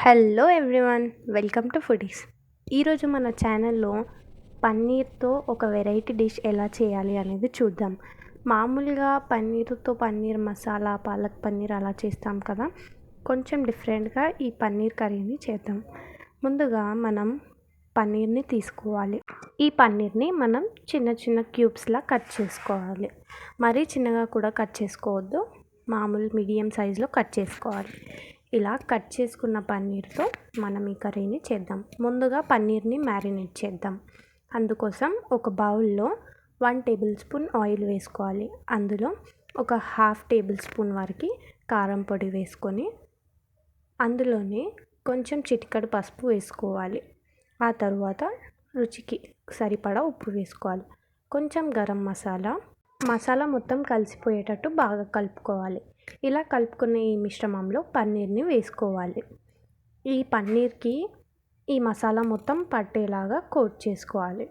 Hello everyone, welcome to foodies. ఈరోజు మన ఛానల్లో పన్నీర్తో ఒక వెరైటీ డిష్ ఎలా చేయాలి అనేది చూద్దాం. మామూలుగా పన్నీర్తో పన్నీర్ మసాలా, పాలక్ పన్నీర్ అలా చేస్తాం కదా. కొంచెం డిఫరెంట్గా ఈ పన్నీర్ కర్రీని చేద్దాం. ముందుగా మనం పన్నీర్ని తీసుకోవాలి. ఈ పన్నీర్ని మనం చిన్న చిన్న క్యూబ్స్లా కట్ చేసుకోవాలి. మరీ చిన్నగా కూడా కట్ చేసుకోవద్దు, మామూలు మీడియం సైజులో కట్ చేసుకోవాలి. ఇలా కట్ చేసుకున్న పన్నీర్తో మనం ఈ కర్రీని చేద్దాం. ముందుగా పన్నీర్ని మ్యారినేట్ చేద్దాం. అందుకోసం ఒక బౌల్లో 1 టేబుల్ స్పూన్ ఆయిల్ వేసుకోవాలి. అందులో ఒక 1/2 టేబుల్ స్పూన్ వరకు కారం పొడి వేసుకొని అందులోనే కొంచెం చిటికెడు పసుపు వేసుకోవాలి. ఆ తర్వాత రుచికి సరిపడా ఉప్పు వేసుకోవాలి. కొంచెం గరం మసాలా మొత్తం కలిసిపోయేటట్టు బాగా కలుపుకోవాలి. ఇలా కలుపుకున్న ఈ మిశ్రమంలో పన్నీర్ని వేసుకోవాలి. ఈ పన్నీర్కి ఈ మసాలా మొత్తం పట్టేలాగా కోట్ చేసుకోవాలి.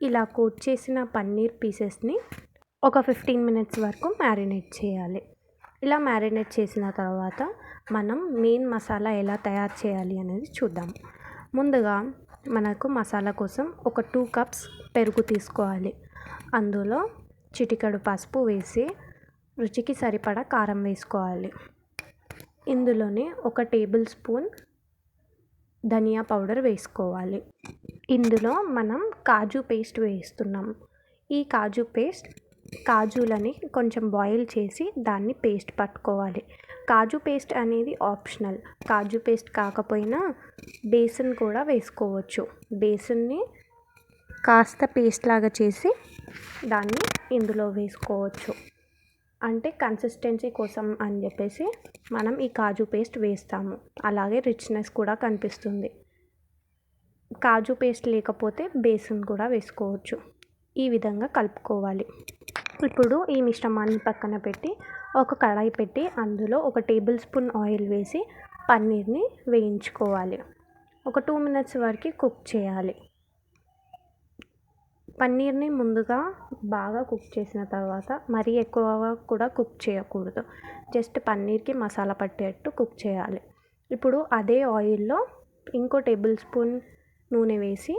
ఇలా కోట్ చేసిన పన్నీర్ పీసెస్ని ఒక 15 మినిట్స్ వరకు మ్యారినేట్ చేయాలి. ఇలా మ్యారినేట్ చేసిన తర్వాత మనం మెయిన్ మసాలా ఎలా తయారు చేయాలి అనేది చూద్దాం. ముందుగా మనకు మసాలా కోసం ఒక 2 కప్స్ పెరుగు తీసుకోవాలి. అందులో చిటికెడు పసుపు వేసి రుచికి సరిపడా కారం వేసుకోవాలి. ఇందులోనే ఒక టేబుల్ స్పూన్ ధనియా పౌడర్ వేసుకోవాలి. ఇందులో మనం కాజు పేస్ట్ వేస్తున్నాం. ఈ కాజులని కొంచెం బాయిల్ చేసి దాన్ని పేస్ట్ పట్టుకోవాలి. కాజు పేస్ట్ అనేది ఆప్షనల్. కాజు పేస్ట్ కాకపోయినా బేసన్ కూడా వేసుకోవచ్చు. బేసన్ని కాస్త పేస్ట్ లాగా చేసి దాన్ని ఇందులో వేసుకోవచ్చు. అంటే కన్సిస్టెన్సీ కోసం అని చెప్పేసి మనం ఈ కాజు పేస్ట్ వేస్తాము. అలాగే రిచ్నెస్ కూడా కనిపిస్తుంది. కాజు పేస్ట్ లేకపోతే బేసన్ కూడా వేసుకోవచ్చు. ఈ విధంగా కలుపుకోవాలి. ఇప్పుడు ఈ మిశ్రమాన్ని పక్కన పెట్టి ఒక కడాయి పెట్టి అందులో ఒక టేబుల్ స్పూన్ ఆయిల్ వేసి పన్నీర్ని వేయించుకోవాలి. ఒక 2 మినిట్స్ వరకు కుక్ చేయాలి. పన్నీర్ని ముందుగా బాగా కుక్ చేసిన తర్వాత మరీ ఎక్కువగా కూడా కుక్ చేయకూడదు. జస్ట్ పన్నీర్కి మసాలా పట్టేట్టు కుక్ చేయాలి. ఇప్పుడు అదే ఆయిల్లో ఇంకో టేబుల్ స్పూన్ నూనె వేసి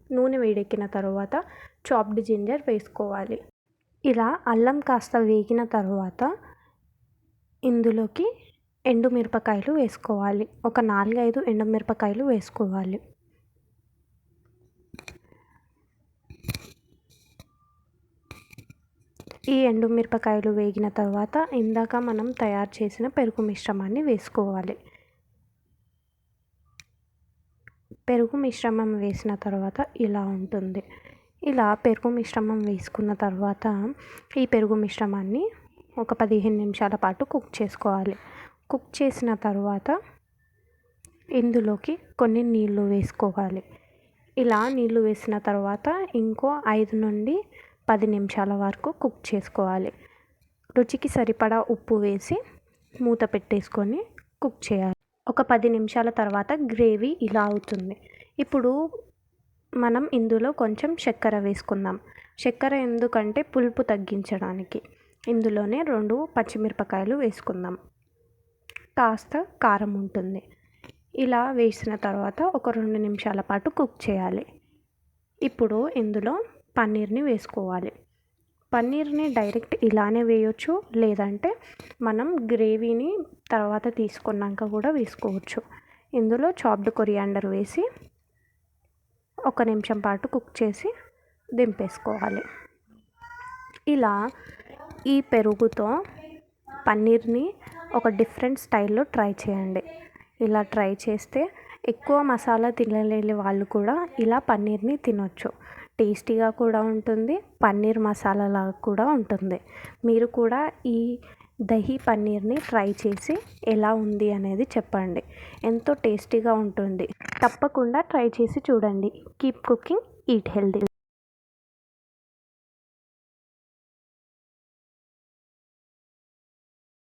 నూనె వేడెక్కిన తర్వాత చాప్డ్ జింజర్ వేసుకోవాలి. ఇలా అల్లం కాస్త వేగిన తర్వాత ఇందులోకి ఎండుమిరపకాయలు వేసుకోవాలి. ఒక 4-5 ఎండుమిరపకాయలు వేసుకోవాలి. ఈ ఎండుమిరపకాయలు వేగిన తర్వాత ఇందాక మనం తయారు చేసిన పెరుగు మిశ్రమాన్ని వేసుకోవాలి. పెరుగు మిశ్రమం వేసిన తర్వాత ఇలా ఉంటుంది. ఇలా పెరుగు మిశ్రమం వేసుకున్న తర్వాత ఈ పెరుగు మిశ్రమాన్ని ఒక 15 నిమిషాల పాటు కుక్ చేసుకోవాలి. కుక్ చేసిన తర్వాత ఇందులోకి కొన్ని నీళ్లు వేసుకోవాలి. ఇలా నీళ్లు వేసిన తర్వాత ఇంకో 5 నుండి 10 నిమిషాల వరకు కుక్ చేసుకోవాలి. రుచికి సరిపడా ఉప్పు వేసి మూత పెట్టేసుకొని కుక్ చేయాలి. ఒక 10 నిమిషాల తర్వాత గ్రేవీ ఇలా అవుతుంది. ఇప్పుడు మనం ఇందులో కొంచెం చక్కెర వేసుకుందాం. చక్కెర ఎందుకంటే పులుపు తగ్గించడానికి. ఇందులోనే 2 పచ్చిమిరపకాయలు వేసుకుందాం. కాస్త కారం ఉంటుంది. ఇలా వేసిన తర్వాత ఒక 2 నిమిషాల పాటు కుక్ చేయాలి. ఇప్పుడు ఇందులో పన్నీర్ని వేసుకోవాలి. పన్నీర్ని డైరెక్ట్ ఇలానే వేయొచ్చు, లేదంటే మనం గ్రేవీని తర్వాత తీసుకున్నాక కూడా వేసుకోవచ్చు. ఇందులో చాప్డ్ కొరియాండర్ వేసి 1 నిమిషం పాటు కుక్ చేసి దింపేసుకోవాలి. ఇలా ఈ పెరుగుతో పన్నీర్ని ఒక డిఫరెంట్ స్టైల్లో ట్రై చేయండి. ఇలా ట్రై చేస్తే ఎక్కువ మసాలా తినలేని వాళ్ళు కూడా ఇలా పన్నీర్ని తినొచ్చు. టేస్టీగా కూడా ఉంటుంది, పన్నీర్ మసాలాలాగా కూడా ఉంటుంది. మీరు కూడా ఈ దహీ పన్నీర్ని ట్రై చేసి ఎలా ఉంది అనేది చెప్పండి. ఎంతో టేస్టీగా ఉంటుంది. తప్పకుండా ట్రై చేసి చూడండి. Keep cooking, eat healthy.